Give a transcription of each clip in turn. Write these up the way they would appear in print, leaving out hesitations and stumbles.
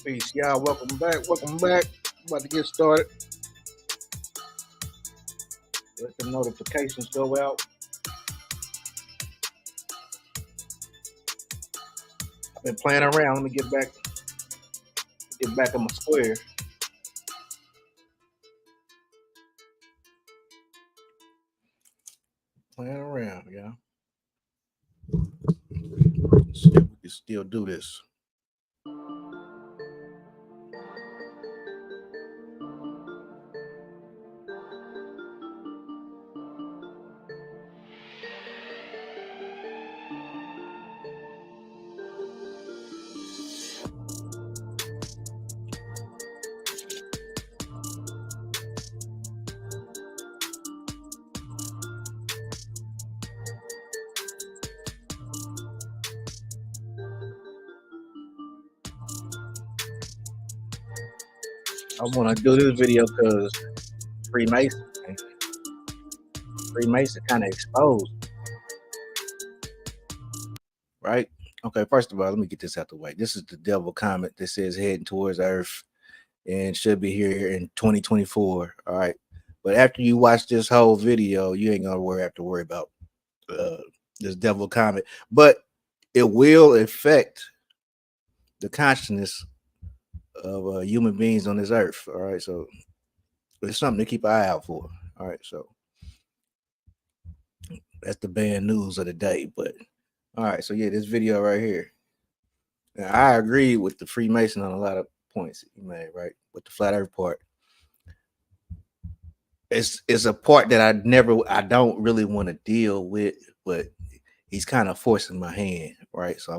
Peace, y'all. Welcome back. Welcome back. About to get started. Let the notifications go out. I've been playing around. Let me get back in my square. Playing around, yeah. Let's see if we can still do this. I want to do this video because Freemason kind of exposed, right? Okay, first of all, let me get this out the way. This is the devil comet that says heading towards Earth and should be here in 2024. All right, but after you watch this whole video, you ain't gonna have to worry about this devil comet, but it will affect the consciousness of human beings on this earth. All right, so it's something to keep an eye out for. All right, so that's the bad news of the day. But all right, so yeah, this video right here. Now, I agree with the Freemason on a lot of points he made, right? With the flat earth part. It's a part that I don't really want to deal with, but he's kind of forcing my hand, right? So I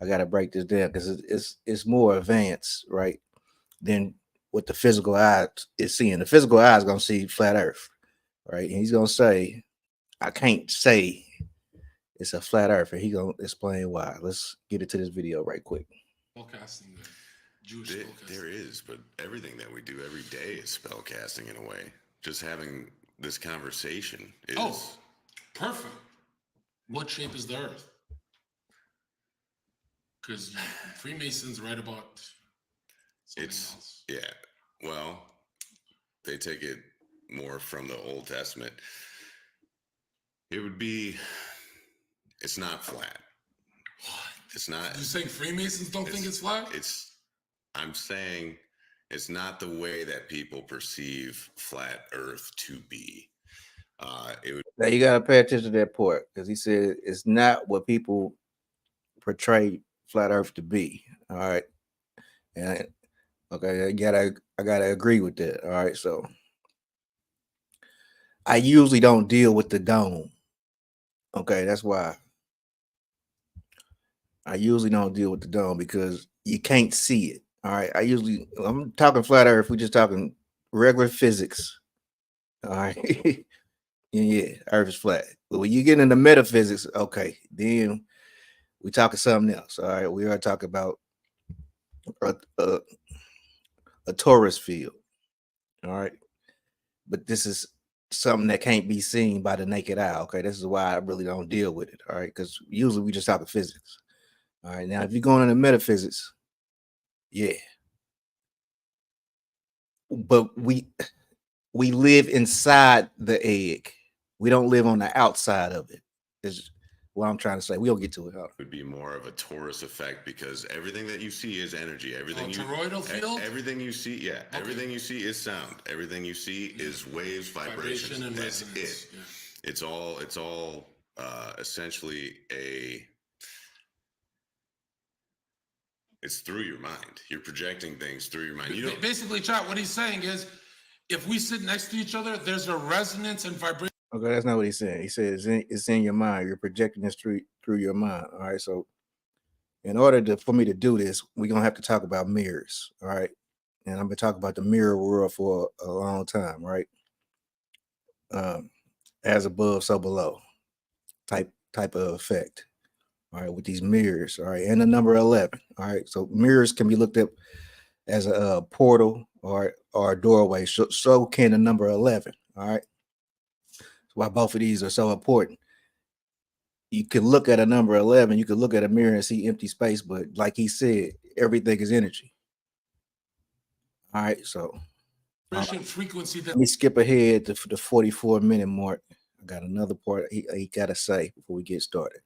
gotta break this down because it's more advanced, right, than what the physical eye is seeing. The physical eye is gonna see flat Earth, right? And he's gonna say, "I can't say it's a flat Earth," and he's gonna explain why. Let's get into this video right quick. Spellcasting, there is, but everything that we do every day is spellcasting in a way. Just having this conversation is perfect. What shape is the Earth? Because Freemasons write about else. Yeah. Well, they take it more from the Old Testament. It would be. It's not flat. What? It's not. You saying Freemasons don't think it's flat? I'm saying it's not the way that people perceive flat Earth to be. Now you gotta pay attention to that part because he said it's not what people portray flat Earth to be. All right, and okay, I gotta agree with that. All right, so I usually don't deal with the dome. Okay, that's why I usually don't deal with the dome because you can't see it. All right, I'm talking flat Earth. We're just talking regular physics. All right. Yeah, Earth is flat. But when you get into metaphysics, okay, then we talking something else. All right, we are talking about a torus field. All right, but this is something that can't be seen by the naked eye. Okay, this is why I really don't deal with it. All right, because usually we just talking physics. All right, now if you're going into metaphysics, yeah, but we live inside the egg. We don't live on the outside of it. Is what I'm trying to say. We'll get to it. It would be more of a torus effect because everything that you see is energy. Toroidal field? Everything you see, yeah. Okay. Everything you see is sound. Everything you see is waves, vibrations. Vibration and that's resonance. it. Yeah. It's all essentially it's through your mind. You're projecting things through your mind. Basically, chat, what he's saying is if we sit next to each other, there's a resonance and vibration. Okay, that's not what he's saying. He says it's in your mind. You're projecting this through your mind. All right. So in order for me to do this, we're gonna have to talk about mirrors. All right. And I've been talking about the mirror world for a long time, right? As above, so below type of effect. All right, with these mirrors, all right, and the number 11. All right. So mirrors can be looked at as a portal or a doorway. So can the number 11. All right. Why both of these are so important. You can look at a number 11, you can look at a mirror and see empty space, but like he said, everything is energy. All right, so frequency that let me skip ahead to the 44-minute mark. I got another part he got to say before we get started.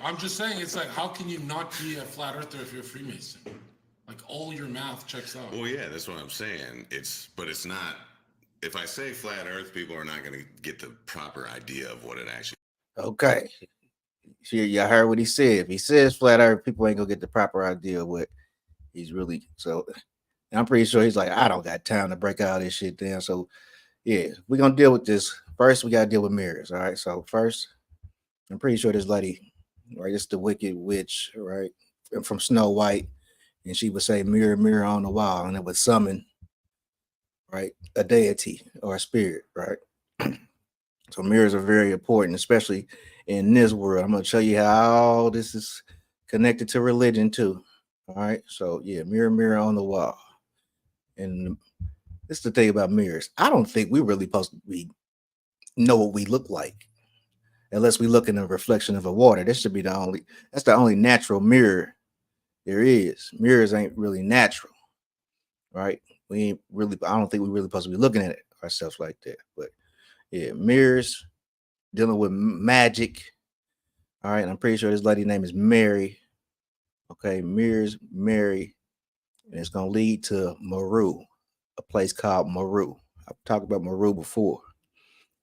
I'm just saying, it's like, how can you not be a flat earther if you're a Freemason? Like, all your math checks out. Well, yeah, that's what I'm saying. But it's not. If I say flat Earth, people are not going to get the proper idea of what it actually. Okay, y'all heard what he said. If he says flat Earth, people ain't gonna get the proper idea of what he's really. So, I'm pretty sure he's like, I don't got time to break all this shit down. So, yeah, we're gonna deal with this. First, we gotta deal with mirrors. All right. So first, I'm pretty sure this lady, right? It's the Wicked Witch, right? From Snow White, and she would say, "Mirror, mirror on the wall," and it would summon, right, a deity or a spirit, right? So mirrors are very important, especially in this world. I'm going to show you how all this is connected to religion too. All right. So yeah, mirror, mirror on the wall. And this is the thing about mirrors. I don't think we're really supposed to know what we look like unless we look in the reflection of a water. This should be that's the only natural mirror there is. Mirrors ain't really natural, right? We ain't really, I don't think we're really supposed to be looking at it ourselves like that. But yeah, mirrors, dealing with magic. All right, I'm pretty sure this lady's name is Mary. Okay, mirrors, Mary, and it's gonna lead to Meru, a place called Meru. I've talked about Meru before.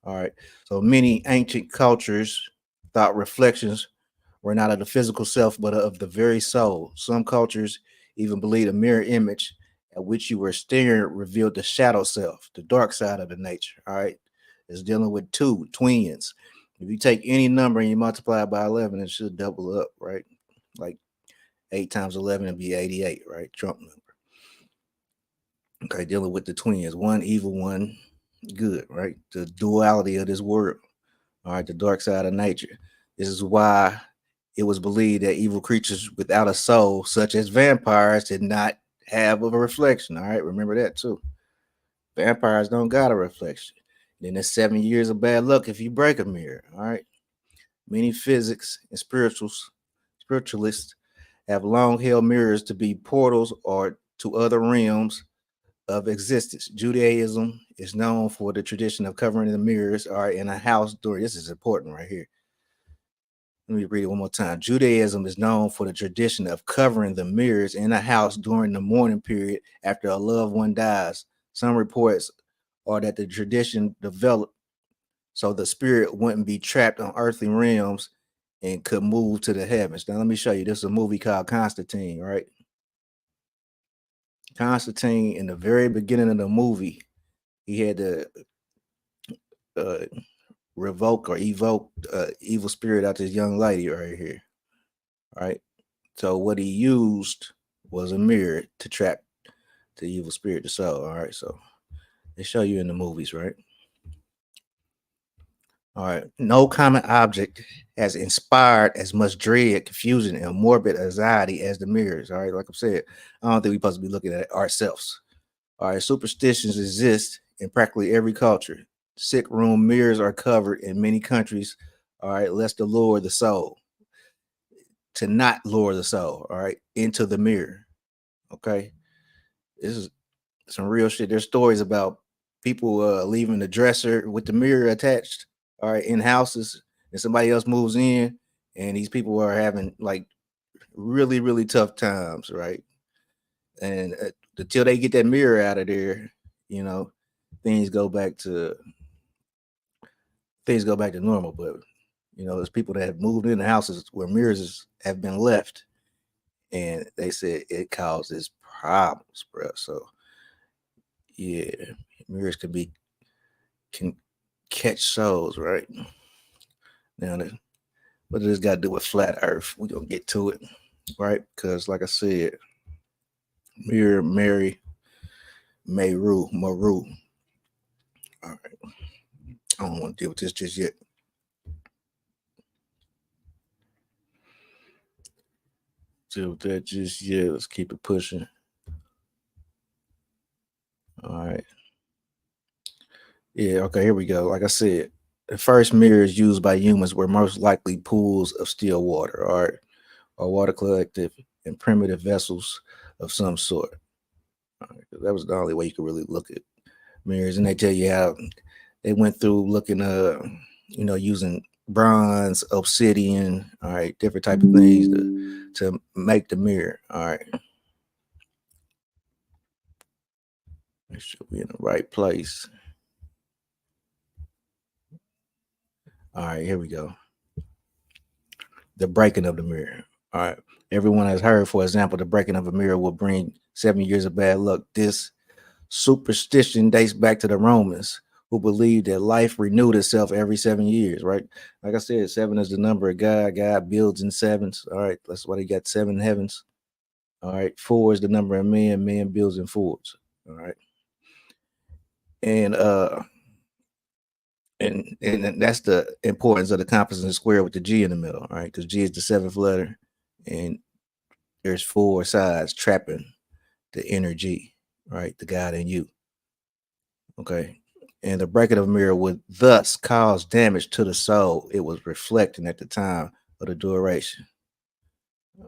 All right, so many ancient cultures thought reflections were not of the physical self, but of the very soul. Some cultures even believed a mirror image at which you were staring revealed the shadow self, the dark side of the nature. All right, it's dealing with twins. If you take any number and you multiply it by 11, it should double up, right? Like 8 times 11 would be 88, right? Trump number. Okay, dealing with the twins, one evil, one good, right? The duality of this world. All right, the dark side of nature. This is why it was believed that evil creatures without a soul, such as vampires, did not have a reflection. All right, remember that too. Vampires don't got a reflection. Then there's 7 years of bad luck if you break a mirror. All right. Many physics and spiritualists have long held mirrors to be portals or to other realms of existence. Judaism is known for the tradition of covering the mirrors or in a house during. This is important right here. Let me read it one more time. Judaism is known for the tradition of covering the mirrors in a house during the mourning period after a loved one dies. Some reports are that the tradition developed so the spirit wouldn't be trapped on earthly realms and could move to the heavens. Now, let me show you. This is a movie called Constantine, right? Constantine, in the very beginning of the movie, he had to revoke or evoke evil spirit out this young lady right here, right? So what he used was a mirror to trap the evil spirit, the soul. All right, so they show you in the movies, right? All right. No common object has inspired as much dread, confusion, and morbid anxiety as the mirrors. All right. Like I said, I don't think we're supposed to be looking at ourselves. All right. Superstitions exist in practically every culture. Sick room mirrors are covered in many countries. All right. Lest to lure the soul, to not lure the soul, all right, into the mirror. Okay. This is some real shit. There's stories about people leaving the dresser with the mirror attached, all right, in houses, and somebody else moves in, and these people are having like really, really tough times, right? And until they get that mirror out of there, you know, things go back to normal. But you know, there's people that have moved into houses where mirrors have been left, and they said it causes problems, bro. So yeah, mirrors can catch souls, right? Now, what does this got to do with flat Earth? We're gonna get to it, right? Because, like I said, Mirror, Mary, Meru. All right, I don't want to deal with this just yet. Deal with that just yet. Let's keep it pushing. All right. Yeah. Okay. Here we go. Like I said, the first mirrors used by humans were most likely pools of still water, or water collected and primitive vessels of some sort. That was the only way you could really look at mirrors. And they tell you how they went through looking, using bronze, obsidian, all right, different type of things to make the mirror. All right. Make sure we're in the right place. All right, here we go. The breaking of the mirror. All right. Everyone has heard, for example, the breaking of a mirror will bring 7 years of bad luck. This superstition dates back to the Romans, who believed that life renewed itself every 7 years, right? Like I said, 7 is the number of God. God builds in sevens. All right. That's why they got 7 heavens. All right. 4 is the number of man. Man builds in fours. All right. And and that's the importance of the compass and square with the G in the middle, right? Because G is the 7th letter, and there's 4 sides trapping the energy, right? The God in you. Okay. And the breaking of a mirror would thus cause damage to the soul it was reflecting at the time of the duration.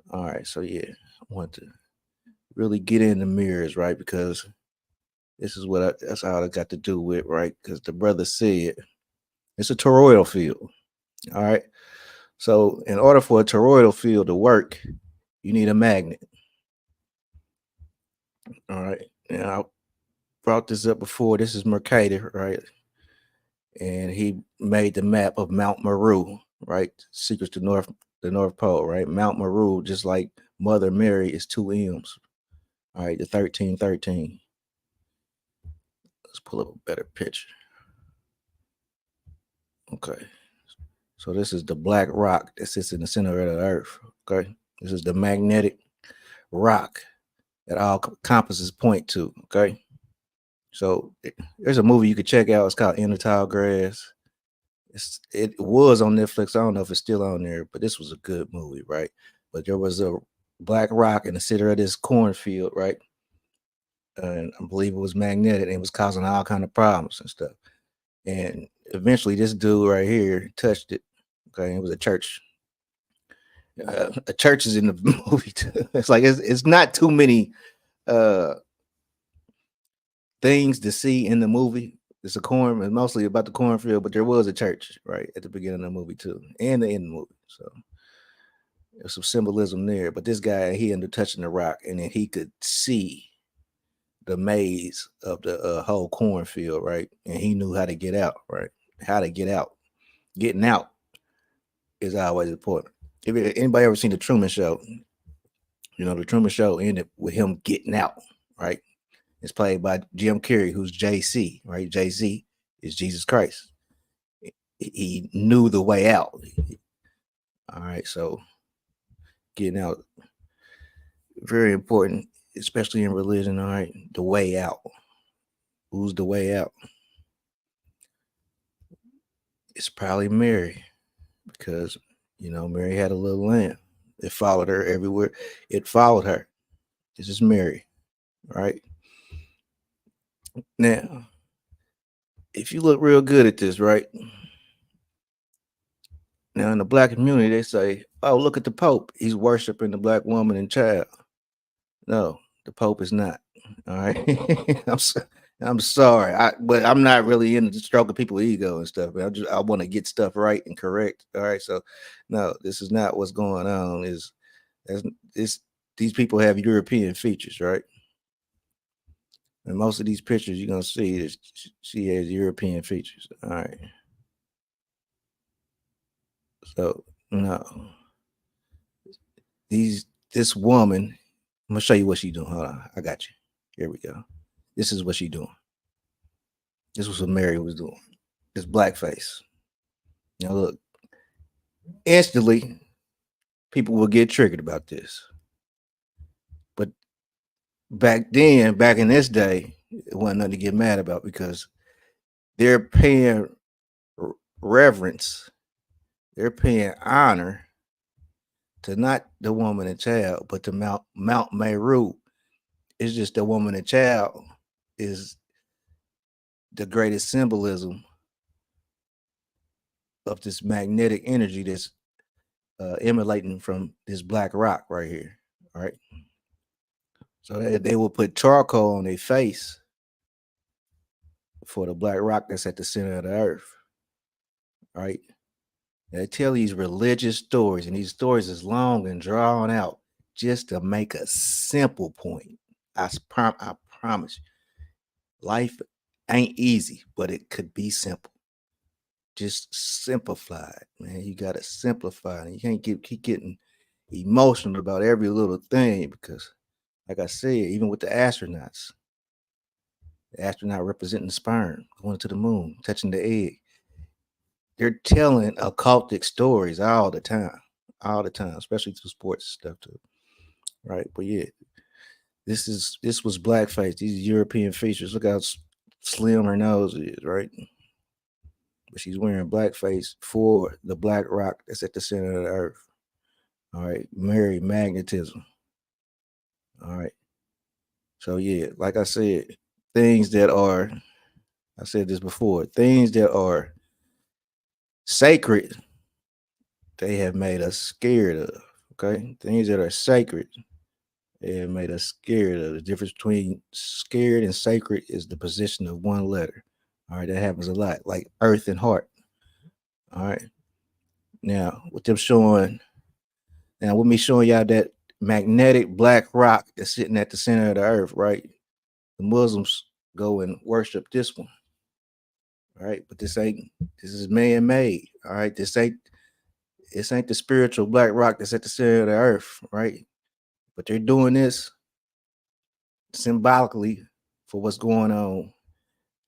All right. So yeah, I want to really get in the mirrors, right? Because this is that's all I got to do with, right? Because the brother said it's a toroidal field. All right. So in order for a toroidal field to work, you need a magnet. All right. And I brought this up before. This is Mercator, right? And he made the map of Mount Meru, right? Secrets to the North Pole, right? Mount Meru, just like Mother Mary, is 2 M's. All right, the 1313. Let's pull up a better picture. Okay. So this is the black rock that sits in the center of the earth. Okay. This is the magnetic rock that all compasses point to. Okay. So there's a movie you could check out. It's called In the Tall Grass. It was on Netflix. I don't know if it's still on there, but this was a good movie, right? But there was a black rock in the center of this cornfield, right? And I believe it was magnetic and it was causing all kind of problems and stuff. And eventually this dude right here touched it. Okay, it was a church. A church is in the movie too. It's like it's not too many things to see in the movie. It's mostly about the cornfield, but there was a church right at the beginning of the movie too, and the end of the movie. So there's some symbolism there. But this guy, he ended up touching the rock, and then he could see the maze of the whole cornfield, right? And he knew how to get out, right? How to get out. Getting out is always important. If anybody ever seen the Truman Show, the Truman Show ended with him getting out, right? It's played by Jim Carrey, who's JC, right? JC is Jesus Christ. He knew the way out. All right, so getting out, very important, especially in religion. All right, the way out. Who's the way out? It's probably Mary, because Mary had a little lamb. It followed her everywhere. It followed her. This is Mary, right? Now, if you look real good at this, right? Now, in the black community, they say, oh, look at the Pope. He's worshiping the black woman and child. No, the Pope is not. All right. I'm sorry. But I'm not really into stroking people's ego and stuff. I want to get stuff right and correct. All right. So no, this is not what's going on. These people have European features, right? And most of these pictures you're gonna see is she has European features. All right. So no. This woman, I'm gonna show you what she's doing. Hold on, I got you. Here we go. This is what she's doing. This was what Mary was doing. This blackface. Now look, instantly people will get triggered about this. But back in this day, it wasn't nothing to get mad about because they're paying reverence, they're paying honor to not the woman and child, but to Mount Meru. It's just the woman and child is the greatest symbolism of this magnetic energy that's emanating from this black rock right here. All right. So they will put charcoal on their face for the black rock that's at the center of the earth. All right. They tell these religious stories, and these stories is long and drawn out just to make a simple point. I promise you, life ain't easy, but it could be simple. Just simplify it, man. You gotta simplify it. You can't keep getting emotional about every little thing because, like I said, even with the astronauts, the astronaut representing sperm going to the moon, touching the egg, they're telling occultic stories all the time, especially through sports stuff too, right? But yeah, this was blackface. These European features. Look how slim her nose is, right? But she's wearing blackface for the black rock that's at the center of the earth. All right, Mary magnetism. All right. So yeah, like I said, things that are, I said this before, things that are sacred, they have made us scared of. Okay, things that are sacred, they have made us scared of. The difference between scared and sacred is the position of one letter. All right, that happens a lot, like earth and heart. All right. Now, with them showing, now with me showing y'all that magnetic black rock that's sitting at the center of the earth, right? The Muslims go and worship this one. All right, but this is man-made. All right, this ain't the spiritual black rock that's at the center of the earth, right? But they're doing this symbolically for what's going on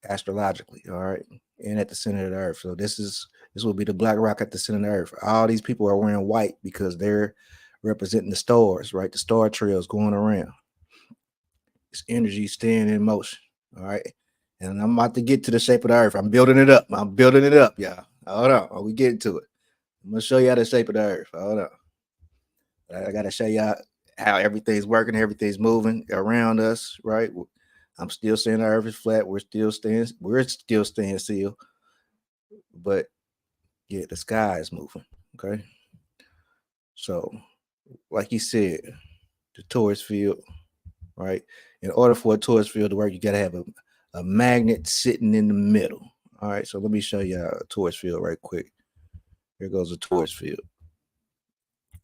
astrologically, all right, and at the center of the earth. So this will be the black rock at the center of the earth. All these people are wearing white because they're representing the stars, right? The star trails going around. It's energy staying in motion. All right. And I'm about to get to the shape of the earth. I'm building it up. Y'all. Hold on. We getting to it. I'm gonna show y'all the shape of the earth. Hold on. I gotta show y'all how everything's working, everything's moving around us, right? I'm still saying the earth is flat. We're still staying still. But yeah, the sky is moving. Okay. So, like you said, the torus field, right? In order for a torus field to work, you gotta have a magnet sitting in the middle. All right, so let me show you a torus field right quick. Here goes a torus field,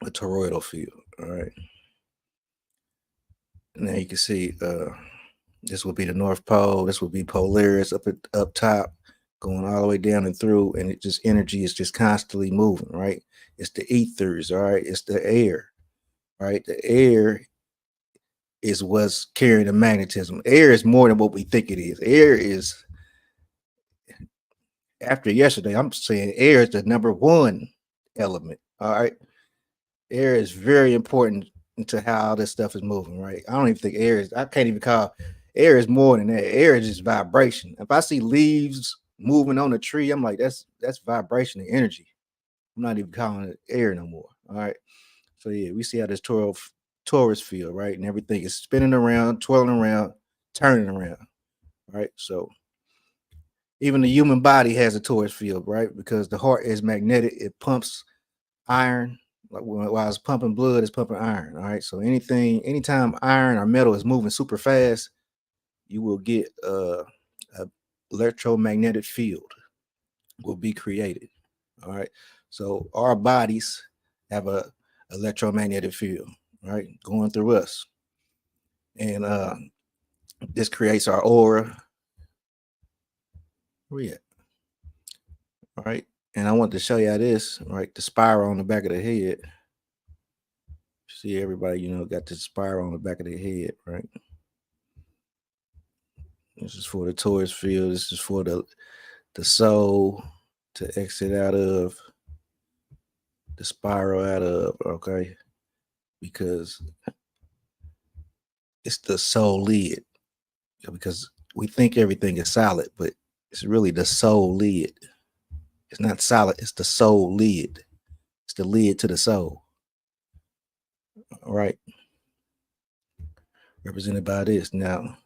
a toroidal field. All right. Now you can see this would be the North Pole. This would be Polaris up top, going all the way down and through, and it just energy is just constantly moving, right? It's the ethers, all right. It's the air, right? The air is what's carrying the magnetism. Air is more than what we think it is. Air is, after yesterday, I'm saying air is the number one element. All right. Air is very important to how this stuff is moving, right? I don't even think I can't even call air is more than that. Air is just vibration. If I see leaves moving on a tree, I'm like, that's vibration and energy. I'm not even calling it air no more. All right. So yeah, we see how this torus field, right? And everything is spinning around, twirling around, turning around. Right. So even the human body has a torus field, right? Because the heart is magnetic, it pumps iron. Like while it's pumping blood, it's pumping iron. All right. So anytime iron or metal is moving super fast, you will get a electromagnetic field will be created. All right. So our bodies have a electromagnetic field, right, going through us. And this creates our aura. Where we at? All right. And I want to show you this, right? The spiral on the back of the head. See, everybody, got the spiral on the back of their head, right? This is for the torus field. This is for the soul to exit out of, the spiral out of, okay? Because it's the soul lid. Because we think everything is solid, but it's really the soul lid. It's not solid, it's the soul lid. It's the lid to the soul. All right. Represented by this. Now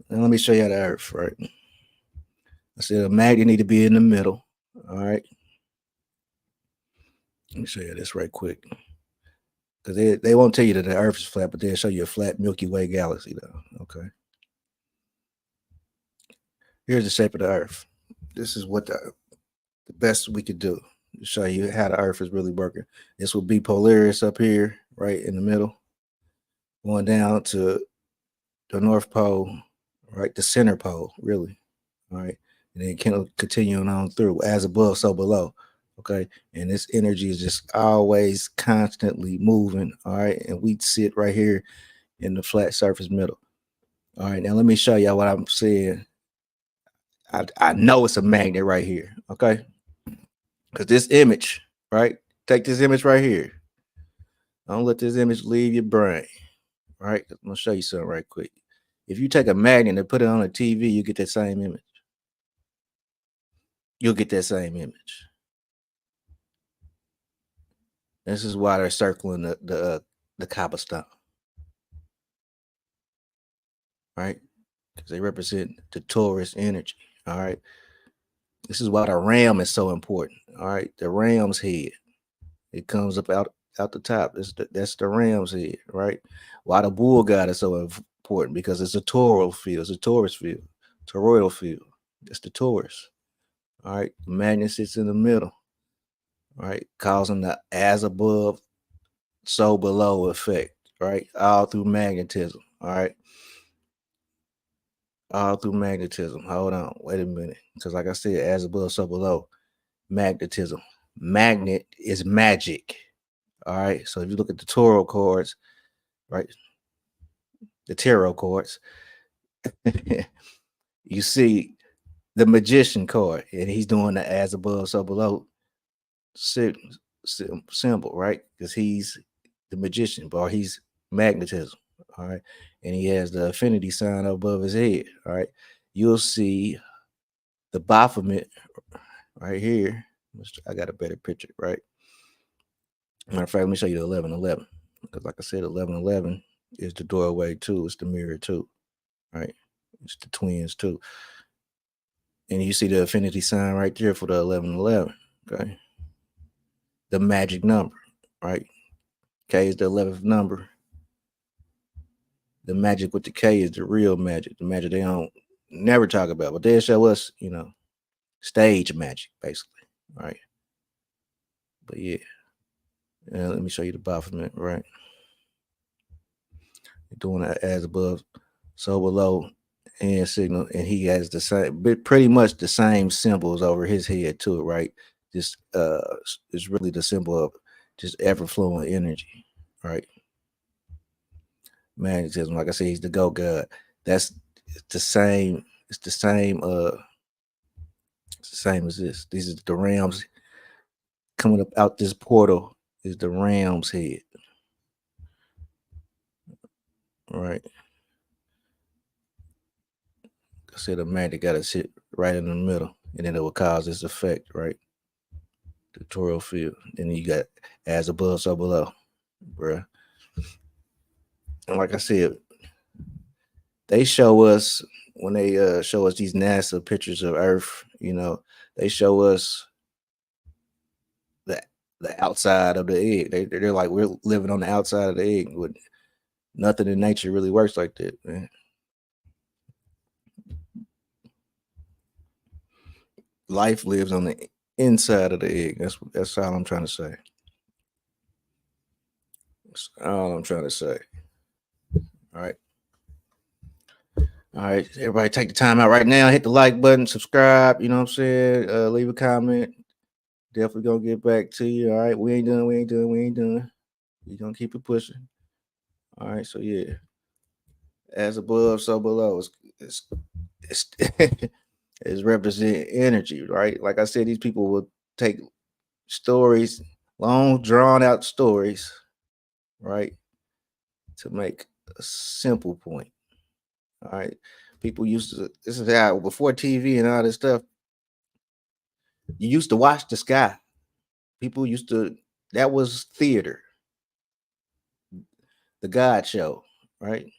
let me show you the earth, right? I said a magnet need to be in the middle. All right. Let me show you this right quick. Because they won't tell you that the Earth is flat, but they'll show you a flat Milky Way galaxy, though. Okay. Here's the shape of the Earth. This is what the best we could do to show you how the Earth is really working. This would be Polaris up here, right in the middle, going down to the North Pole, right, the center pole, really. All right. And then continuing on through as above, so below. Okay. And this energy is just always constantly moving. All right. And we sit right here in the flat surface middle. All right. Now let me show y'all what I'm saying. I know it's a magnet right here. Okay. Because this image, right? Take this image right here. Don't let this image leave your brain. Right? I'm gonna show you something right quick. If you take a magnet and put it on a TV, you get that same image. You'll get that same image. This is why they're circling the cobblestone, right? Because they represent the Taurus energy. All right. This is why the ram is so important. All right. The ram's head. It comes up out the top. That's the ram's head, right? Why the bull god is so important? Because it's a toroidal field. It's a Taurus field. Toroidal field. It's the Taurus. All right. The magnet sits in the middle, right? Causing the as above, so below effect, right? All through magnetism. All right. All through magnetism. Hold on. Wait a minute. Because like I said, as above, so below. Magnetism. Magnet is magic. All right. So if you look at the tarot cards, right? The tarot cards, you see the magician card, and he's doing the as above, so below symbol, right? Because he's the magician, but he's magnetism. All right. And he has the affinity sign above his head. All right. You'll see the Baphomet right here. I got a better picture, right? Matter of fact, let me show you the 1111. Because like I said, 1111 is the doorway too. It's the mirror too. Right? It's the twins too. And you see the affinity sign right there for the 1111. Okay. The magic number, right? K is the 11th number. The magic with the K is the real magic. The magic they don't never talk about, but they'll show us, stage magic, basically. Right. But yeah. Let me show you the Baphomet, right? Doing that as above, so below, and signal, and he has the same, pretty much the same symbols over his head too, right? Just it's really the symbol of just ever flowing energy, right? Magnetism, like I said, he's the go god. That's the same. It's the same. It's the same as this. These are the rams coming up out this portal. Is the ram's head, right? I said the magnet got to sit right in the middle, and then it will cause this effect, right? The toroidal field. Then you got as above, so below, bruh. And like I said, they show us when they show us these NASA pictures of Earth, they show us the outside of the egg. They're like, we're living on the outside of the egg. With nothing in nature really works like that, man. Life lives on the inside of the egg. That's all I'm trying to say. That's all I'm trying to say. All right. All right. Everybody take the time out right now. Hit the like button, subscribe. You know what I'm saying? Leave a comment. Definitely gonna get back to you. All right. We ain't done. We gonna keep it pushing. All right. So yeah. As above, so below. It's it's represent energy, right? Like I said, these people will take stories, long drawn out stories, right, to make a simple point. All right. People used to, this is how before TV and all this stuff, you used to watch the sky. People used to, that was theater, the God show, right?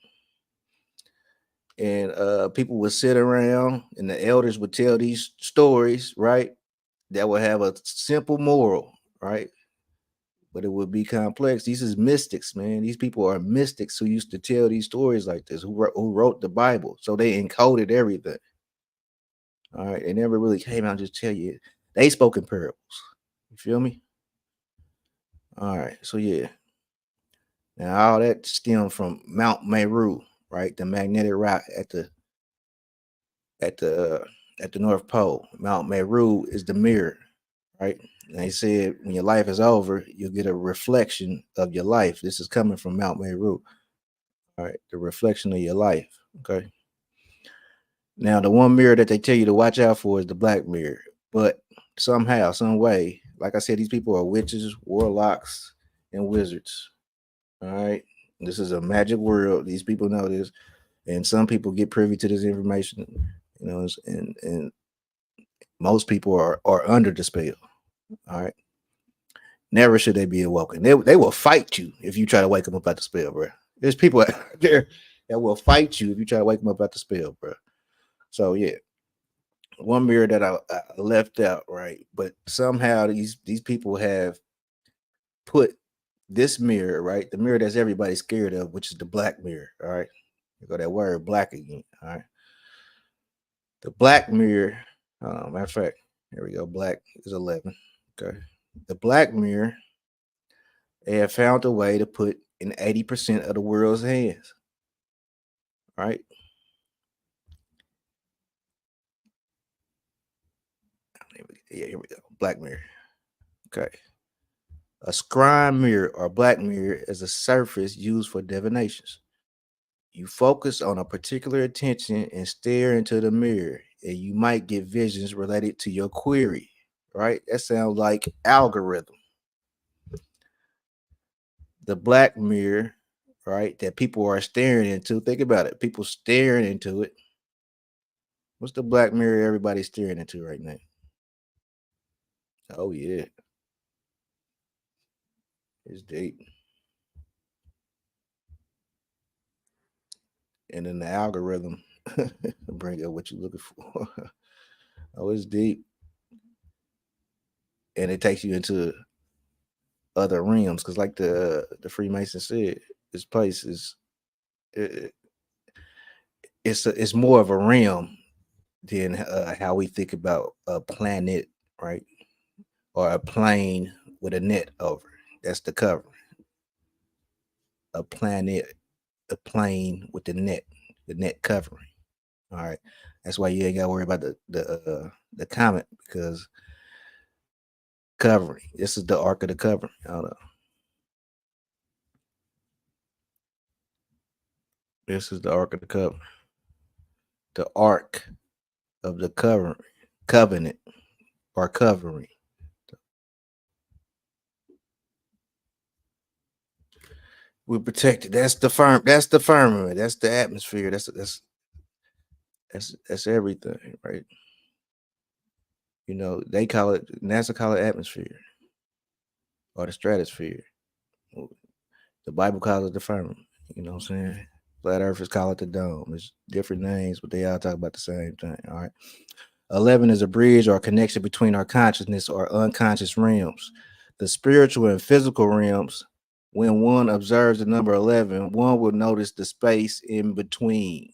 And people would sit around and the elders would tell these stories, right? That would have a simple moral, right? but it would be complex. These is mystics, man. These people are mystics who used to tell these stories like this, who wrote the Bible. So they encoded everything. All right. They never really came out and just tell you. They spoke in parables. You feel me? All right. So yeah. Now all that stemmed from Mount Meru, right? The magnetic rock at the at the North Pole. Mount Meru is the mirror, right? And they said when your life is over, you'll get a reflection of your life. This is coming from Mount Meru. All right, the reflection of your life. Okay. Now the one mirror that they tell you to watch out for is the black mirror. But somehow, some way, like I said, these people are witches, warlocks, and wizards. All right. This is a magic world. These people know this. And some people get privy to this information, and most people are under the spell. All right. Never should they be awoken. They will fight you if you try to wake them up out the spell, bro. There's people out there that will fight you if you try to wake them up out the spell, bro. So yeah, one mirror that I left out, right? But somehow these people have put this mirror, right? The mirror that's everybody's scared of, which is the black mirror. All right. You go that word black again. All right. The black mirror, matter of fact, here we go. Black is 11. Okay. The black mirror, they have found a way to put in 80% of the world's hands. Right? Yeah, here we go. Black mirror. Okay. A scrying mirror or black mirror is a surface used for divinations. You focus on a particular attention and stare into the mirror, and you might get visions related to your query. Right? That sounds like algorithm. The black mirror, right, that people are staring into. Think about it. People staring into it. What's the black mirror everybody's staring into right now? Oh yeah. It's deep. And then the algorithm bring up what you're looking for. Oh, it's deep. And it takes you into other realms. Cause like the Freemason said, this place is it, it's more of a realm than how we think about a planet, right? Or a plane with a net over. That's the cover. A planet, a plane with the net covering. All right. That's why you ain't got to worry about the comet because covering. This is the arc of the covering. I don't know. This is the arc of the cover. The arc of the covenant or covering. We're protected. That's the firmament. That's the atmosphere. That's everything, right? You know, they call it NASA call it atmosphere or the stratosphere. The Bible calls it the firmament. You know what I'm saying? Flat earthers call it the dome. It's different names, but they all talk about the same thing. All right. 11 is a bridge or a connection between our consciousness or unconscious realms. The spiritual and physical realms, when one observes the number 11, one will notice the space in between.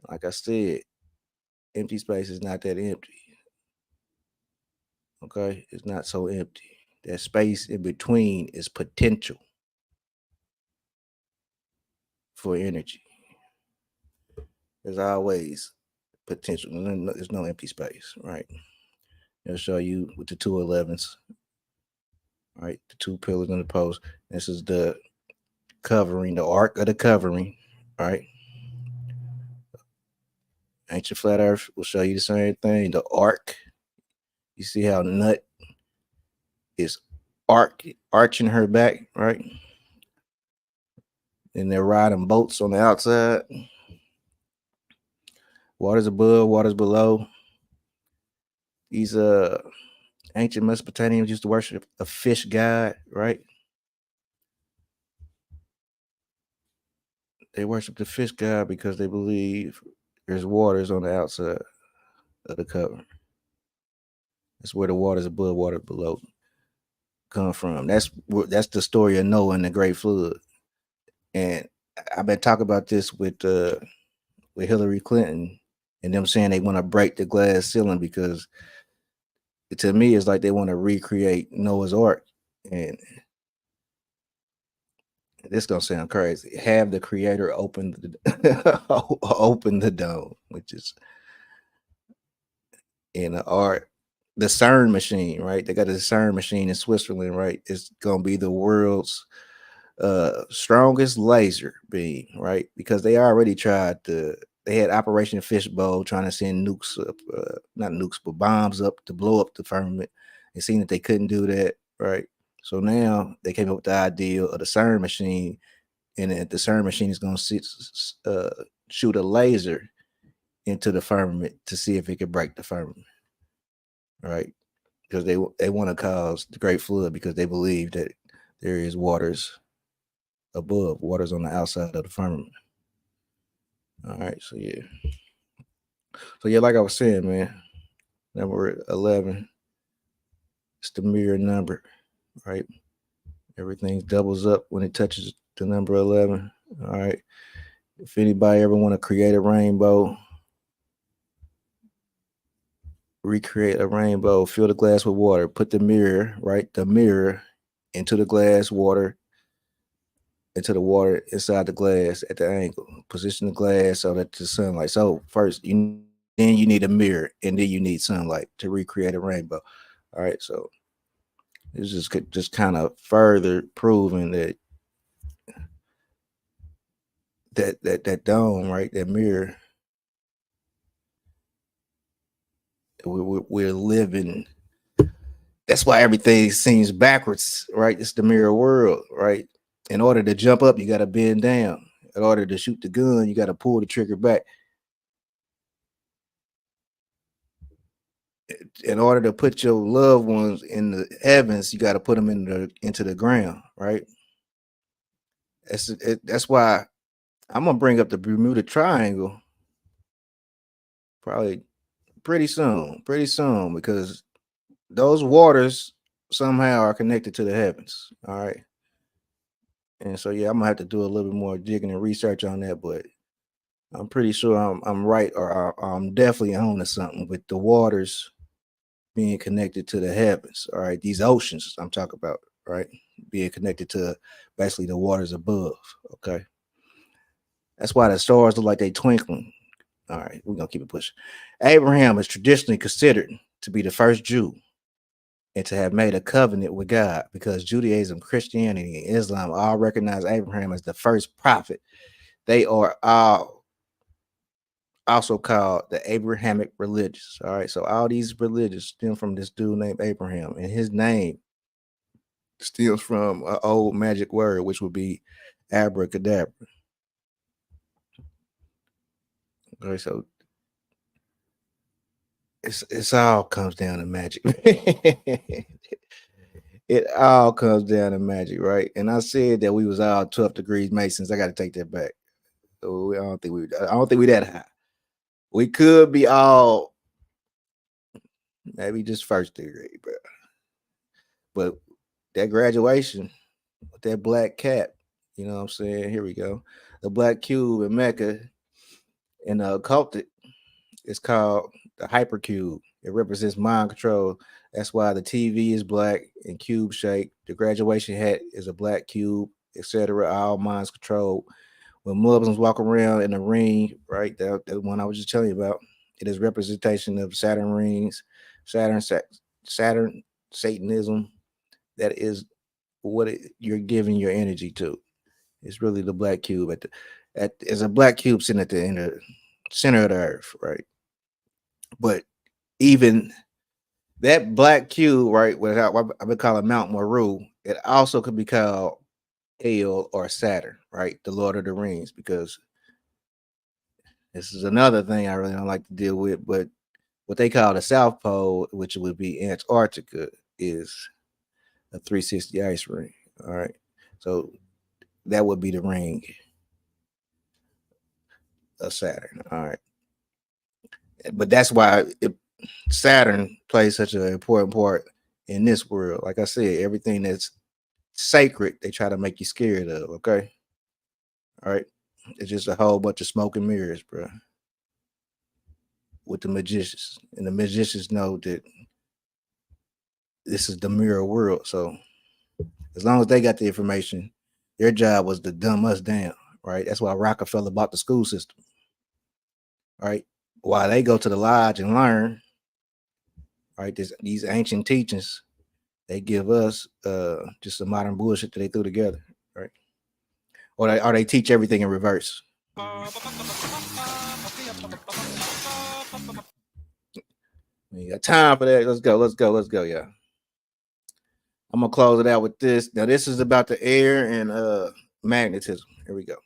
Like I said, empty space is not that empty. Okay? It's not so empty. That space in between is potential for energy. There's always potential. There's no empty space, right? It'll show you with the 211s, right? The two pillars in the post. This is the covering, the arc of the covering, right? Ancient Flat Earth will show you the same thing. The arc. You see how Nut is arching her back, right? And they're riding boats on the outside. Waters above, waters below. These ancient Mesopotamians used to worship a fish god, right? They worship the fish god because they believe there's waters on the outside of the cover. That's where the water's above, water below. come from. That's the story of Noah and the Great Flood. And I've been talking about this with Hillary Clinton and them saying they want to break the glass ceiling because to me it's like they want to recreate Noah's Ark. And this gonna sound crazy. Have the creator open open the dome, which is in the art. The CERN machine, right? They got a CERN machine in Switzerland, right? It's gonna be the world's strongest laser beam, right? Because they already tried to. They had Operation Fishbowl trying to send nukes up, not nukes, but bombs up to blow up the firmament. And seen that they couldn't do that, right? So now they came up with the idea of the CERN machine, and the CERN machine is going to shoot a laser into the firmament to see if it could break the firmament, right? Because they want to cause the Great Flood because they believe that there is waters above, waters on the outside of the firmament. All right, so yeah, like I was saying, man, number 11, it's the mirror number, right? Everything doubles up when it touches the number 11. All right. If anybody ever want to create a rainbow, recreate a rainbow, fill the glass with water, put the mirror, right? The mirror into the glass water, into the water inside the glass at the angle. Position the glass so that the sunlight. So first then you need a mirror and then you need sunlight to recreate a rainbow. All right. So it's just kind of further proving that dome, right? That mirror. We're living. That's why everything seems backwards, right? It's the mirror world, right? In order to jump up, you got to bend down. In order to shoot the gun, you got to pull the trigger back. In order to put your loved ones in the heavens, you got to put them into the ground, right? That's why I'm gonna bring up the Bermuda Triangle probably pretty soon, because those waters somehow are connected to the heavens. All right. And so yeah, I'm gonna have to do a little bit more digging and research on that, but I'm pretty sure I'm right, or I'm definitely on to something with the waters being connected to the heavens. All right, these oceans I'm talking about, right, being connected to basically the waters above. Okay, that's why the stars look like they twinkling. All right, we're gonna keep it pushing. Abraham is traditionally considered to be the first Jew and to have made a covenant with God, because Judaism, Christianity, and Islam all recognize Abraham as the first prophet. They are all also called the Abrahamic religions. All right, so all these religions stem from this dude named Abraham, and his name stems from an old magic word, which would be abracadabra. Okay, so it's all comes down to magic. It all comes down to magic, right? And I said that we was all 12 degrees Masons. I got to take that back. So I don't think we that high. We could be all maybe just first degree, but that graduation with that black cap, you know what I'm saying? Here we go. The black cube in Mecca in the occult is called the hypercube. It represents mind control. That's why the TV is black and cube shaped. The graduation hat is a black cube, etc. All minds controlled. When Muslims walk around in a ring, right? That one I was just telling you about, it is representation of Saturn rings, Saturn, Satanism. That is what you're giving your energy to. It's really the black cube as a black cube sitting at the center of the earth, right? But even that black cube, right, what I would call it Mount Meru, it also could be called El or Saturn, right? The Lord of the Rings, because this is another thing I really don't like to deal with, but what they call the South Pole, which would be Antarctica, is a 360 ice ring. All right. So that would be the ring of Saturn. All right. But that's why Saturn plays such an important part in this world. Like I said, everything that's sacred, they try to make you scared of. Okay. All right. It's just a whole bunch of smoke and mirrors, bro. With the magicians. And the magicians know that this is the mirror world. So as long as they got the information, their job was to dumb us down. Right. That's why Rockefeller bought the school system. Right. While they go to the lodge and learn, right, these ancient teachings, they give us just some modern bullshit that they threw together, right? Or they teach everything in reverse. We got time for that. Let's go, yeah. I'm gonna close it out with this. Now, this is about the air and magnetism. Here we go.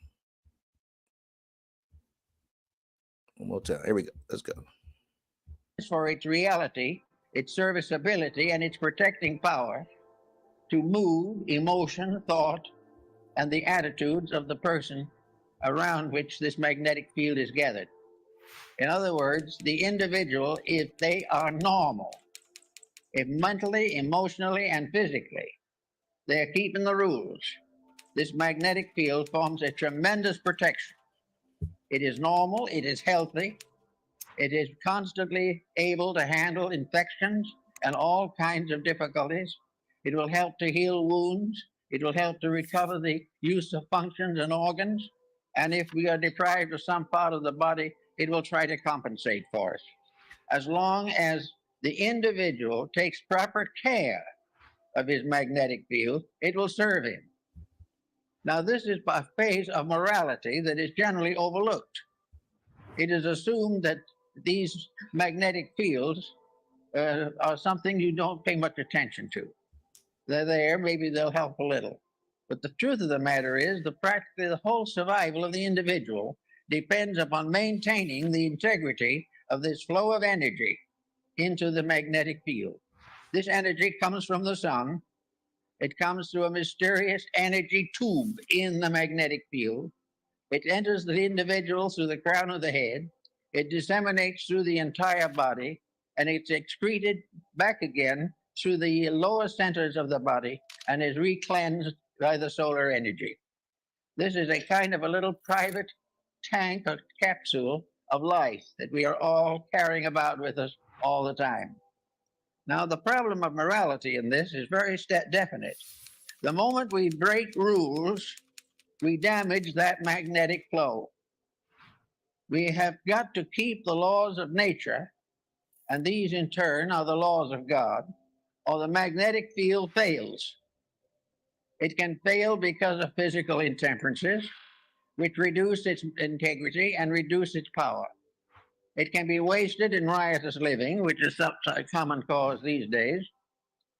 One more time. Here we go. Let's go. For its reality, its serviceability, and its protecting power to move emotion, thought, and the attitudes of the person around which this magnetic field is gathered. In other words, the individual, if they are normal, if mentally, emotionally, and physically, they're keeping the rules, this magnetic field forms a tremendous protection. It is normal, it is healthy, it is constantly able to handle infections and all kinds of difficulties. It will help to heal wounds. It will help to recover the use of functions and organs. And if we are deprived of some part of the body, it will try to compensate for us. As long as the individual takes proper care of his magnetic field, it will serve him. Now, this is a phase of morality that is generally overlooked. It is assumed that these magnetic fields are something you don't pay much attention to. They're there, maybe they'll help a little. But the truth of the matter is that practically the whole survival of the individual depends upon maintaining the integrity of this flow of energy into the magnetic field. This energy comes from the sun. It comes through a mysterious energy tube in the magnetic field. It enters the individual through the crown of the head. It disseminates through the entire body, and it's excreted back again through the lower centers of the body and is recleansed by the solar energy. This is a kind of a little private tank or capsule of life that we are all carrying about with us all the time. Now, the problem of morality in this is very definite. The moment we break rules, we damage that magnetic flow. We have got to keep the laws of nature, and these in turn are the laws of God, or the magnetic field fails. It can fail because of physical intemperances, which reduce its integrity and reduce its power. It can be wasted in riotous living, which is a common cause these days.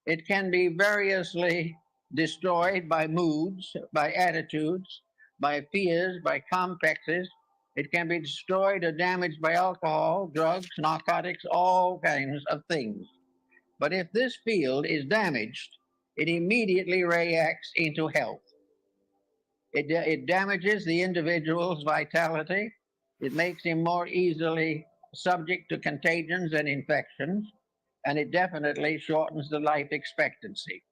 It can be variously destroyed by moods, by attitudes, by fears, by complexes. It can be destroyed or damaged by alcohol, drugs, narcotics, all kinds of things. But if this field is damaged, it immediately reacts into health. It damages the individual's vitality. It makes him more easily subject to contagions and infections, and it definitely shortens the life expectancy.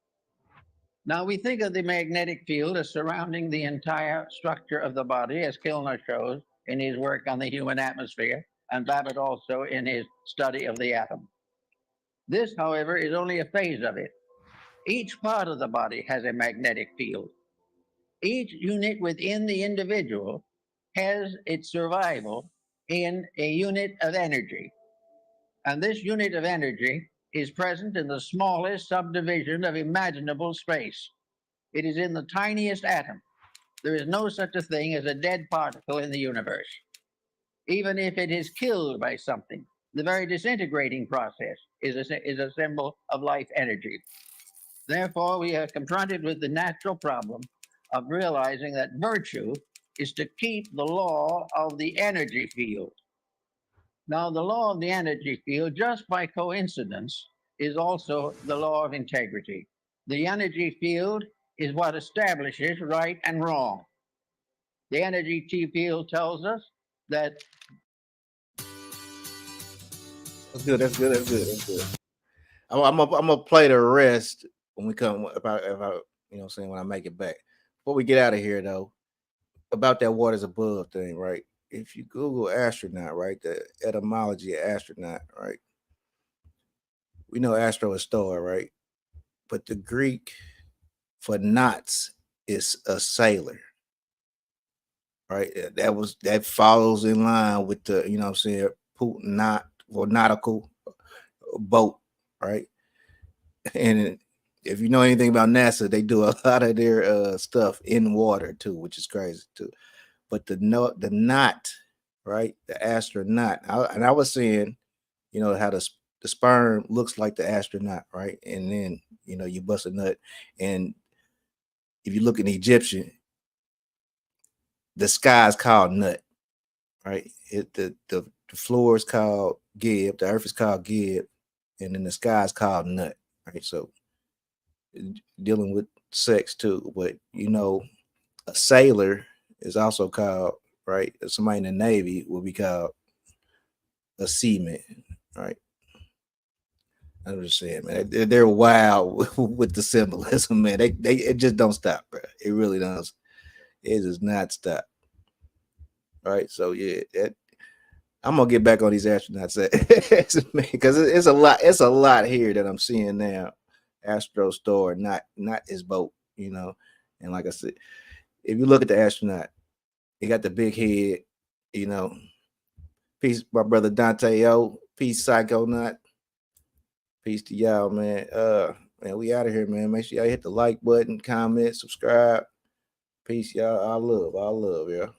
Now, we think of the magnetic field as surrounding the entire structure of the body, as Kilner shows in his work on the human atmosphere, and Babbitt also in his study of the atom. This, however, is only a phase of it. Each part of the body has a magnetic field. Each unit within the individual has its survival in a unit of energy. And this unit of energy is present in the smallest subdivision of imaginable space. It is in the tiniest atom. There is no such a thing as a dead particle in the universe. Even if it is killed by something, the very disintegrating process is a symbol of life energy. Therefore, we are confronted with the natural problem of realizing that virtue is to keep the law of the energy field. Now, the law of the energy field, just by coincidence, is also the law of integrity. The energy field is what establishes right and wrong. The energy field tells us that. That's good. I'm gonna play the rest when we come if I you know what I'm saying when I make it back. Before we get out of here though, about that waters above thing, right? If you Google astronaut, right, the etymology of astronaut, right? We know astro is star, right? But the Greek for knots is a sailor, right? That follows in line with the, you know what I'm saying, knot or nautical boat, right? And if you know anything about NASA, they do a lot of their stuff in water too, which is crazy too. But the knot, right? The astronaut. And I was saying, you know, how the sperm looks like the astronaut, right? And then you know you bust a nut, and if you look in Egyptian, the sky is called nut, right? The floor is called Gib, the earth is called Gib, and then the sky is called nut, right? So dealing with sex too, but you know, a sailor is also called, right? Somebody in the Navy will be called a seaman, right? I'm just saying, man, they're wild with the symbolism, man. They it just don't stop, bro. It really does. It does not stop. Right. So yeah, I'm gonna get back on these astronauts because it's a lot. It's a lot here that I'm seeing now. Astro Store, not his boat, you know. And like I said, if you look at the astronaut, he got the big head, you know. Peace, my brother Dante O. Peace, Psycho Nut. Peace to y'all, man. Man, we out of here, man. Make sure y'all hit the like button, comment, subscribe. Peace, y'all. All love, y'all.